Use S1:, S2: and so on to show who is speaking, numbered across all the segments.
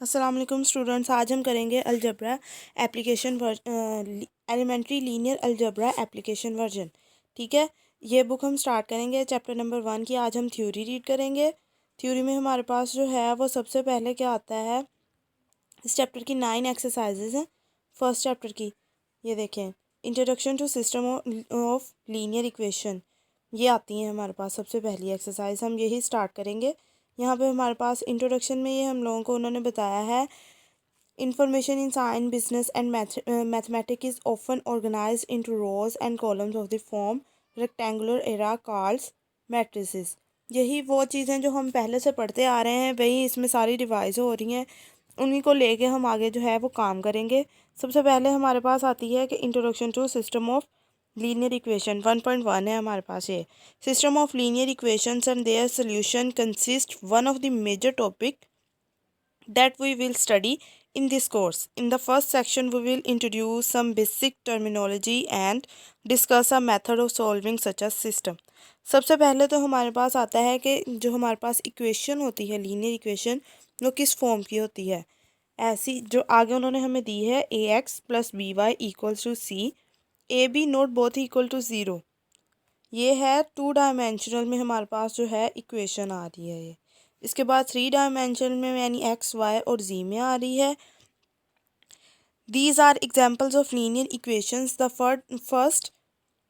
S1: अस्सलाम वालेकुम स्टूडेंट्स। आज हम करेंगे algebra application elementary linear algebra application version. ठीक है, ये बुक हम स्टार्ट करेंगे चैप्टर नंबर 1 की। आज हम थ्योरी रीड करेंगे। थ्योरी में हमारे पास जो है वो सबसे पहले क्या आता है, इस चैप्टर की 9 एक्सरसाइजेज हैं फर्स्ट चैप्टर की। ये देखें, introduction to system of linear equation, ये आती हैं हमारे पास सबसे पहली एक्सरसाइज। हम यही स्टार्ट करेंगे। यहाँ पे हमारे पास इंट्रोडक्शन में ये हम लोगों को उन्होंने बताया है, information in science business and mathematics is often organised into rose and columns of the form rectangular era called matrices. यही वो चीज़ें जो हम पहले से पढ़ते आ रहे हैं, वही इसमें सारी रिवाइज हो रही हैं। उन्हीं को लेके हम आगे जो है वो काम करेंगे। सबसे पहले हमारे पास आती है कि introduction to system of linear equation 1.1 है हमारे पास। ये system of linear equations and their solution consist one of the major topic that we will study in this course. In the first section, we will introduce some basic terminology and discuss a method of solving such a system. सबसे पहले तो हमारे पास आता है कि जो हमारे पास equation होती है, लीनियर इक्वेशन, वो किस फॉर्म की होती है। ऐसी जो आगे उन्होंने हमें दी है, A X plus B Y equals to C, A B not both equal to zero. ये है 2 डायमेंशनल में हमारे पास जो है इक्वेशन आ रही है ये। इसके बाद 3 डायमेंशनल में यानी एक्स वाई और जी में आ रही है। These are examples of linear equations, the first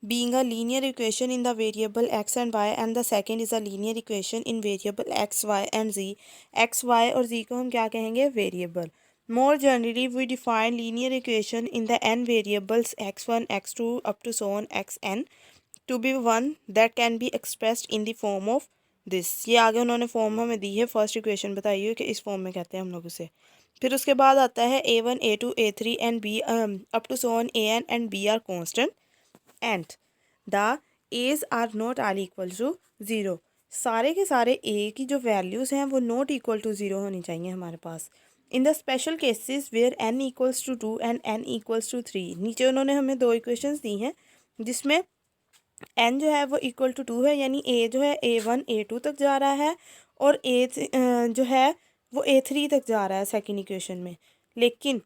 S1: being a linear equation in the variable x and y and the second is a linear equation in variable x, y and z. x, y और z को हम क्या कहेंगे, variable. More generally, we define linear equation in the n variables x1, x2 up to so on xn to be one that can be expressed in the form of this. ये आगे उन्होंने form हमें दी है, first equation बताई है कि इस फॉर्म में कहते हैं हम लोग उसे। फिर उसके बाद आता है a1, a2, a3 and b up to so on an and b are constant and the a's are not all equal to zero. सारे के सारे a की जो वैल्यूज़ हैं वो नॉट इक्वल टू ज़ीरो होनी चाहिए हमारे पास। In the special cases where n equals to 2 and n equals to 3। नीचे उन्होंने हमें 2 इक्वेशंस दी हैं जिसमें n जो है वो इक्वल टू 2 है, यानी a जो है a1 a2 तक जा रहा है और जो है वो a3 तक जा रहा है सेकेंड इक्वेशन में। लेकिन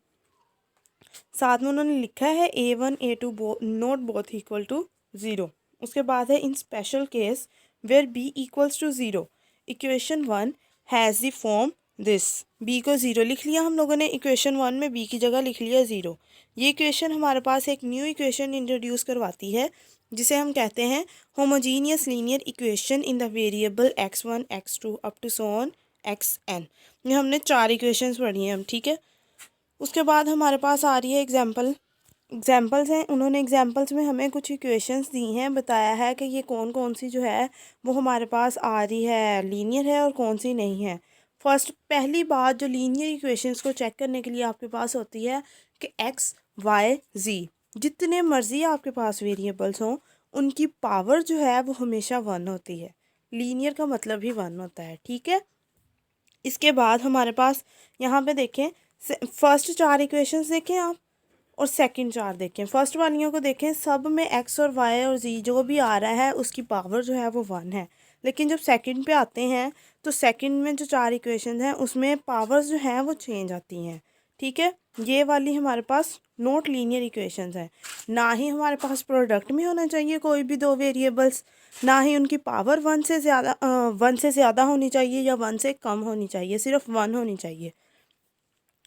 S1: साथ में उन्होंने लिखा है a1 a2 not both equal to zero. उसके बाद है in special case where b equals to zero, equation 1 has the form this. b को ज़ीरो लिख लिया हम लोगों ने, इक्वेशन 1 में b की जगह लिख लिया ज़ीरो। ये इक्वेशन हमारे पास एक न्यू इक्वेशन इंट्रोड्यूस करवाती है जिसे हम कहते हैं homogeneous linear equation in the variable x1 x2 up to so on xn। ये हमने 4 इक्वेशंस पढ़ी हैं हम, ठीक है। उसके बाद हमारे पास आ रही है एग्जाम्पल्स हैं। उन्होंने एग्जाम्पल्स में हमें कुछ इक्वेशंस दी हैं, बताया है कि ये कौन कौन सी जो है वो हमारे पास आ रही है, लीनियर है और कौन सी नहीं है। फर्स्ट पहली बात जो लीनियर इक्वेशंस को चेक करने के लिए आपके पास होती है कि एक्स वाई जी जितने मर्जी आपके पास वेरिएबल्स हों, उनकी पावर जो है वो हमेशा 1 होती है। लीनियर का मतलब ही 1 होता है, ठीक है। इसके बाद हमारे पास यहाँ पे देखें, फर्स्ट 4 इक्वेशंस देखें आप और सेकंड 4 देखें। फर्स्ट वालियों को देखें, सब में एक्स और वाई और जी जो भी आ रहा है उसकी पावर जो है वो 1 है। लेकिन जब सेकंड पे आते हैं तो सेकंड में जो 4 इक्वेशन हैं उसमें पावर्स जो हैं वो चेंज आती हैं, ठीक है। ये वाली हमारे पास नॉट लीनियर इक्वेशंस हैं। ना ही हमारे पास प्रोडक्ट में होना चाहिए कोई भी 2 वेरिएबल्स, ना ही उनकी पावर 1 से ज़्यादा होनी चाहिए या 1 से कम होनी चाहिए, सिर्फ 1 होनी चाहिए।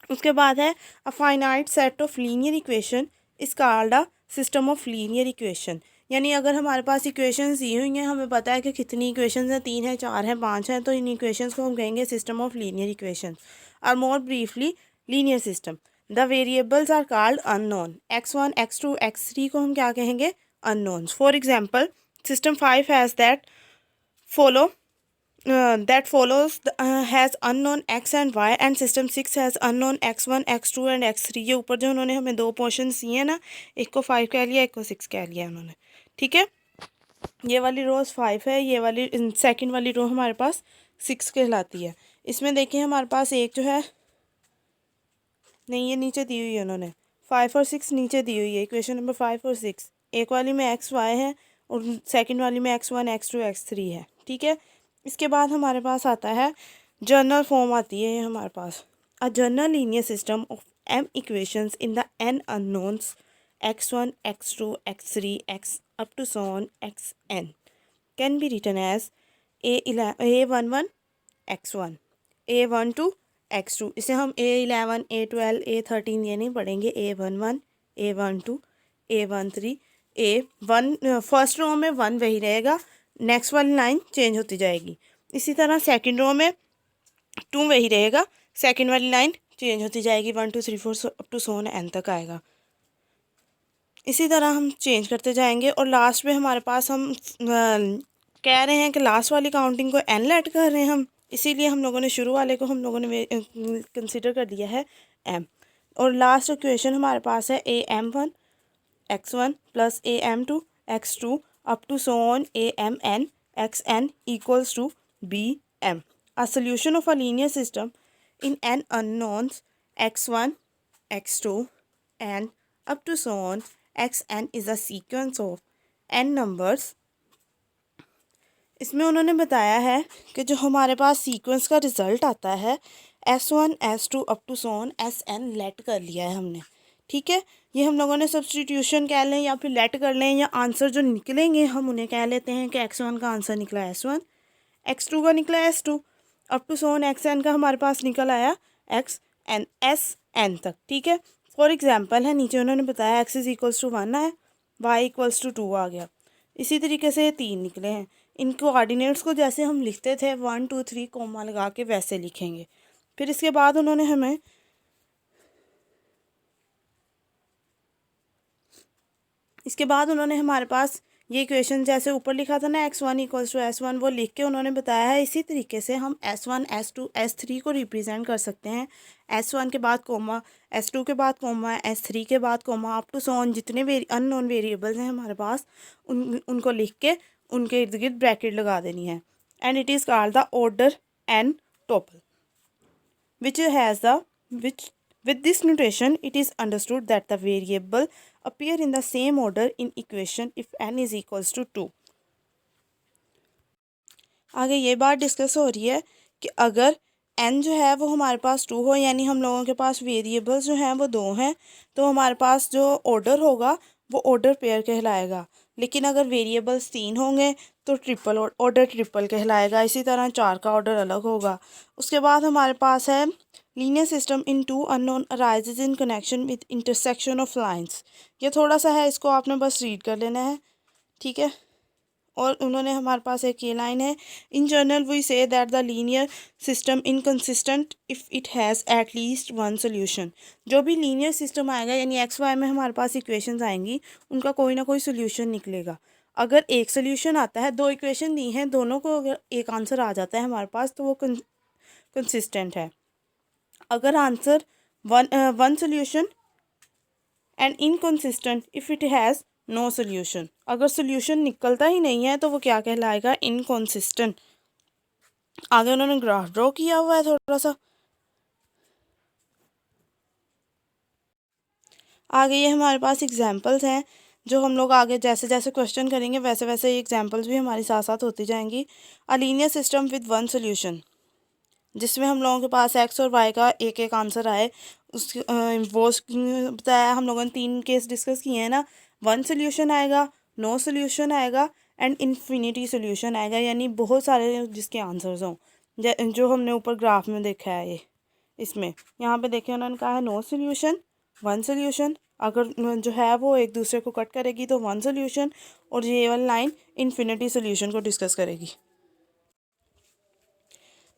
S1: उसके बाद है a finite set of linear equation इस called a system of linear equation. यानी अगर हमारे पास इक्वेशंस दी हुई हैं, हमें पता है कि कितनी इक्वेशंस हैं, 3 हैं, 4 हैं, 5 हैं, तो इन इक्वेशंस को हम कहेंगे सिस्टम ऑफ लीनियर इक्वेशन और more briefly linear system. The variables are called unknown. x1 x2 x3 को हम क्या कहेंगे, unknowns. For example system 5 has follow that follows has unknown x and y and system 6 has unknown x1 x2 and x3। ये ऊपर जो उन्होंने हमें 2 portion दिए हैं ना, एक को 5 कह लिया, एक को 6 कह लिया उन्होंने, ठीक है। ये वाली रोज़ 5 है, ये वाली सेकंड वाली रो हमारे पास 6 कहलाती है। इसमें देखिए हमारे पास एक जो है, नहीं ये नीचे दी हुई है उन्होंने, 5 और 6 नीचे दी हुई है, इक्वेशन नंबर 5 और 6। एक वाली में एक्स वाई है और सेकंड वाली में x1 x2 x3 है, ठीक है। इसके बाद हमारे पास आता है जनरल फॉर्म आती है ये हमारे पास, a general linear system of m equations in the n unknowns x1, x2, x3, x up to so on xn can be written as a11 x1, a12 x2। इसे हम a11, a12, a13 ये नहीं पढ़ेंगे, a11, a12, a13, a1 first row में 1 वही रहेगा, next वाली line change होती जाएगी। इसी तरह सेकंड रो में 2 वही रहेगा, सेकंड वाली लाइन चेंज होती जाएगी, 1 2 3 4 up to so on n तक आएगा। इसी तरह हम चेंज करते जाएंगे और लास्ट में हमारे पास हम कह रहे हैं कि लास्ट वाली काउंटिंग को एन लेट कर रहे हैं हम, इसीलिए हम लोगों ने शुरू वाले को हम लोगों ने कंसिडर कर लिया है एम। और लास्ट इक्वेशन हमारे पास है am1 x1 plus am2 x2 up to so on amn xn equals to bm। A solution of a linear system in n unknowns x1, x2 and up to so on xn is a sequence of n numbers। इसमें उन्होंने बताया है कि जो हमारे पास sequence का result आता है S1, S2 up to so on Sn let कर लिया है हमने, ठीक है। ये हम लोगों ने सब्सटीट्यूशन कह लें या फिर लेट कर लें, या आंसर जो निकलेंगे हम उन्हें कह लेते हैं कि x1 का आंसर निकला S1, x2 का निकला S2, up to so on xn का हमारे पास निकल आया xn Sn तक, ठीक है। फॉर एग्जांपल है, नीचे उन्होंने बताया x इज़ इक्वल्स टू 1 आया, y इक्वल्स टू 2 आ गया। इसी तरीके से 3 निकले हैं। इन कोऑर्डिनेट्स को जैसे हम लिखते थे 1 2 3 कोमा लगा के वैसे लिखेंगे। फिर इसके बाद उन्होंने हमारे पास ये इक्वेशन जैसे ऊपर लिखा था ना x1 इक्वल्स टू S1, वो लिख के उन्होंने बताया है इसी तरीके से हम S1, S2, S3 को रिप्रेजेंट कर सकते हैं। S1 के बाद कोमा, S2 के बाद कोमा, S3 के बाद comma, up to so on जितने अननोन वेरिएबल्स हैं हमारे पास उनको लिख के उनके इर्द गिर्द ब्रैकेट लगा देनी है। And it is called the order n topple which with this notation it is understood that the variable appear in the same order in equation if n is equals to 2। आगे ये बात discuss हो रही है कि अगर n जो है वो हमारे पास 2 हो, यानी हम लोगों के पास वेरिएबल्स जो हैं वो 2 हैं, तो हमारे पास जो ऑर्डर होगा वो ऑर्डर पेयर कहलाएगा। लेकिन अगर वेरिएबल्स 3 होंगे तो ट्रिपल ऑर्डर ट्रिपल कहलाएगा। इसी तरह 4 का ऑर्डर अलग होगा। उसके बाद हमारे पास है linear system in two unknown arises in connection with intersection of lines. ये थोड़ा सा है, इसको आपने बस रीड कर लेना है, ठीक है। और उन्होंने हमारे पास एक ये लाइन है, in general we say that the linear system inconsistent if it has at least one solution. जो भी लीनियर सिस्टम आएगा यानी एक्स वाई में हमारे पास इक्वेशंस आएंगी, उनका कोई ना कोई सोल्यूशन निकलेगा। अगर एक सोल्यूशन आता है, 2 इक्वेशन दी हैं, दोनों को अगर एक आंसर आ जाता है हमारे पास तो वो कंसिस्टेंट है। अगर answer one solution and inconsistent if it has no solution, अगर सोल्यूशन निकलता ही नहीं है तो वो क्या कहलाएगा, इनकंसिस्टेंट। आगे उन्होंने ग्राफ ड्रॉ किया हुआ है थोड़ा सा, आगे ये हमारे पास एग्जांपल्स हैं जो हम लोग आगे जैसे जैसे क्वेश्चन करेंगे वैसे वैसे एग्जांपल्स भी हमारे साथ साथ होती जाएंगी। A linear system with one solution, जिसमें हम लोगों के पास एक्स और वाई का एक एक आंसर आए, उस वो बताया हम लोगों ने 3 केस डिस्कस किए हैं ना। 1 सोल्यूशन आएगा, नो सोल्यूशन आएगा एंड इन्फिनिटी सोल्यूशन आएगा, यानी बहुत सारे जिसके आंसर्स हों, जो हमने ऊपर ग्राफ में देखा है। ये इसमें यहाँ पे देखें उन्होंने कहा है नो सोल्यूशन, 1 सोल्यूशन, अगर जो है वो एक दूसरे को कट करेगी तो 1 सोल्यूशन, और ये वाली लाइन इन्फिनिटी सोल्यूशन को डिस्कस करेगी।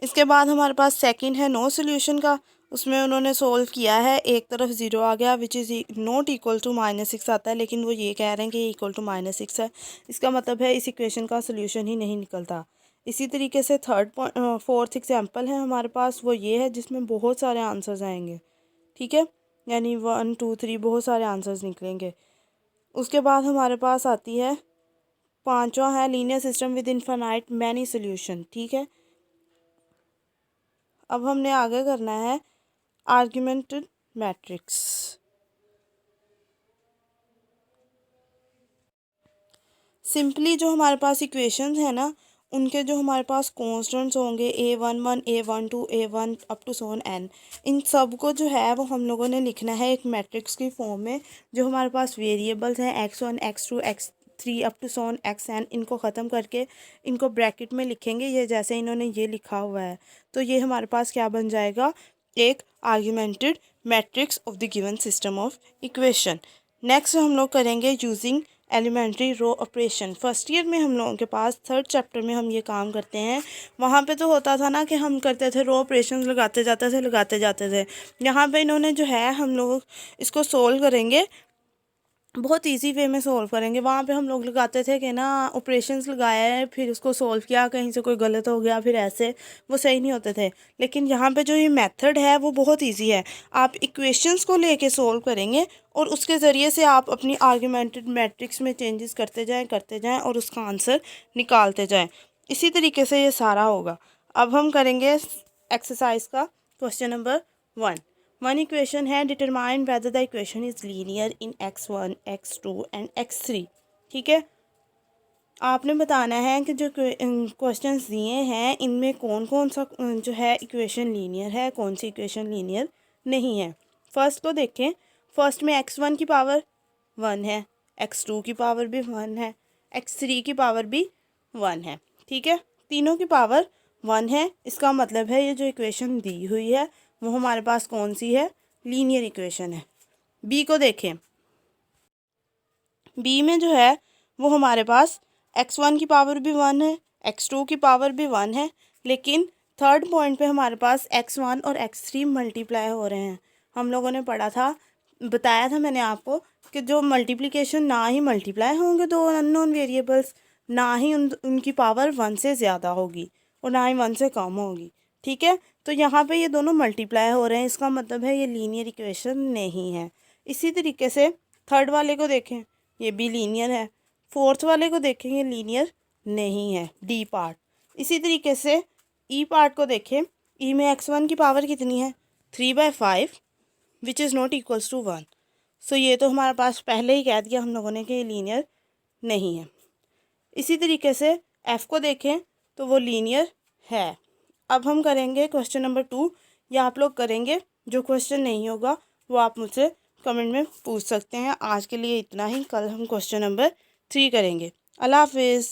S1: इसके बाद हमारे पास सेकंड है नो सोल्यूशन का, उसमें उन्होंने सोल्व किया है, एक तरफ 0 आ गया which is not equal to -6 आता है, लेकिन वो ये कह रहे हैं कि ये इक्वल टू -6 है। इसका मतलब है इस इक्वेशन का सोल्यूशन ही नहीं निकलता। इसी तरीके से फोर्थ एग्जांपल है हमारे पास, वो ये है जिसमें बहुत सारे आंसर्स आएंगे, ठीक है, यानी 1 2 3 बहुत सारे आंसर्स निकलेंगे। उसके बाद हमारे पास आती है 5वां है linear system with infinite many solution, ठीक है। अब हमने आगे करना है आर्गुमेंटेड मैट्रिक्स। सिंपली जो हमारे पास इक्वेशंस हैं ना, उनके जो हमारे पास कॉन्स्टेंट्स होंगे A11, A12, A1 up to so on n, इन सब को जो है वो हम लोगों ने लिखना है एक मैट्रिक्स की फॉर्म में। जो हमारे पास वेरिएबल्स हैं x1, x2, x3 up to Son xn, इनको ख़त्म करके इनको ब्रैकेट में लिखेंगे, ये जैसे इन्होंने ये लिखा हुआ है। तो ये हमारे पास क्या बन जाएगा, एक augmented matrix of the given system of equation. Next हम लोग करेंगे using elementary row operation. First year में हम लोगों के पास थर्ड चैप्टर में हम ये काम करते हैं। वहाँ पे तो होता था ना कि हम करते थे रो ऑपरेशन, लगाते जाते थे। यहाँ पे इन्होंने जो है हम लोग इसको सोल्व करेंगे, बहुत इजी वे में सोल्व करेंगे। वहाँ पे हम लोग लगाते थे कि ना ऑपरेशंस लगाया है फिर उसको सोल्व किया, कहीं से कोई गलत हो गया फिर ऐसे, वो सही नहीं होते थे। लेकिन यहाँ पे जो ये मेथड है वो बहुत इजी है। आप इक्वेशंस को लेके सोल्व करेंगे और उसके ज़रिए से आप अपनी आर्ग्यूमेंटेड मैट्रिक्स में चेंजेस करते जाएँ और उसका आंसर निकालते जाएँ। इसी तरीके से ये सारा होगा। अब हम करेंगे एक्सरसाइज का क्वेश्चन नंबर 1 इक्वेशन है, determine whether the equation is linear in x1, x2 and x3। ठीक है, आपने बताना है कि जो क्वेश्चंस दिए हैं इनमें कौन कौन सा जो है इक्वेशन लीनियर है, कौन सी इक्वेशन लीनियर नहीं है। फर्स्ट को देखें, फर्स्ट में x1 की पावर 1 है, x2 की पावर भी 1 है, x3 की पावर भी 1 है। ठीक है, तीनों की पावर 1 है, इसका मतलब है ये जो इक्वेशन दी हुई है वो हमारे पास कौन सी है, लीनियर इक्वेशन है। बी को देखें, बी में जो है वो हमारे पास x1 की पावर भी 1 है, x2 की पावर भी 1 है, लेकिन थर्ड पॉइंट पे हमारे पास x1 और x3 मल्टीप्लाई हो रहे हैं। हम लोगों ने पढ़ा था, बताया था मैंने आपको कि जो मल्टीप्लिकेशन ना ही मल्टीप्लाई होंगे दो अननोन वेरिएबल्स, ना ही उनकी पावर 1 से ज़्यादा होगी और ना ही 1 से कम होगी। ठीक है, तो यहाँ पे ये दोनों मल्टीप्लाई हो रहे हैं, इसका मतलब है ये लीनियर इक्वेशन नहीं है। इसी तरीके से थर्ड वाले को देखें, ये भी लीनियर है। फोर्थ वाले को देखें, ये लीनियर नहीं है, डी पार्ट। इसी तरीके से ई पार्ट को देखें, ई में x1 की पावर कितनी है, 3/5 which is not equals to 1। So ये तो हमारे पास पहले ही कह दिया हम लोगों ने कि ये लीनियर नहीं है। इसी तरीके से एफ़ को देखें तो वो लीनियर है। अब हम करेंगे क्वेश्चन नंबर 2, या आप लोग करेंगे, जो क्वेश्चन नहीं होगा वो आप मुझसे कमेंट में पूछ सकते हैं। आज के लिए इतना ही, कल हम क्वेश्चन नंबर 3 करेंगे। अल्लाह हाफिज़।